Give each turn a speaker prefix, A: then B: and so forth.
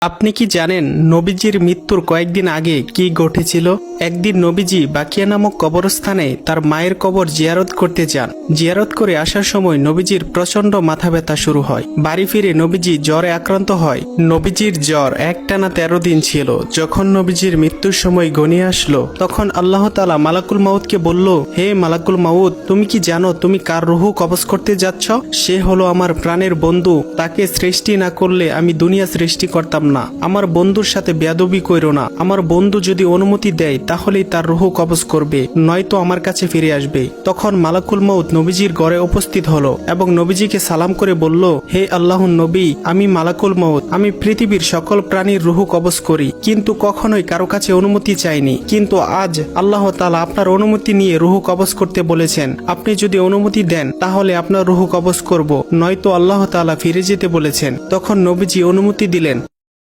A: আপনি কি জানেন নবীজির মৃত্যুর কয়েকদিন আগে কি ঘটেছিল? একদিন নবীজি বাকিয়া নামক কবরস্থানে তার মায়ের কবর জিয়ারত করতে যান। জিয়ারত করে আসার সময় নবীজির প্রচন্ড মাথা ব্যথা শুরু হয়। বাড়ি ফিরে নবীজি জ্বরে আক্রান্ত হয়। নবীজির জ্বর একটানা 13 দিন ছিল। যখন নবীজির মৃত্যুর সময় ঘনিয়ে আসলো, তখন আল্লাহ তাআলা মালাকুল মাউতকে বলল, হে মালাকুল মাউত, তুমি কি জানো তুমি কার রুহু কবজ করতে যাচ্ছ? সে হলো আমার প্রাণের বন্ধু। তাকে সৃষ্টি না করলে আমি দুনিয়া সৃষ্টি করতাম না। আমার বন্ধুর সাথে বেয়াদবি কইরো না। আমার বন্ধু যদি অনুমতি দেয় তাহলেই তার রুহু কবজ করবে, নয়তো আমার কাছে ফিরে আসবে। তখন মালাকুল মউত নবীজির ঘরে উপস্থিত হলো এবং নবীজিকে সালাম করে বলল, হে আল্লাহর নবী, আমি মালাকুল মউত। আমি পৃথিবীর সকল প্রাণীর রুহু কবজ করি, কিন্তু কখনোই কারো কাছে অনুমতি চাইনি। কিন্তু আজ আল্লাহ তাআলা আপনার অনুমতি নিয়ে রুহু কবজ করতে বলেছেন। আপনি যদি অনুমতি দেন তাহলে আপনার রুহু কবজ করব, নয়তো আল্লাহ তাআলা ফিরে যেতে বলেছেন। তখন নবীজি অনুমতি দিলেন।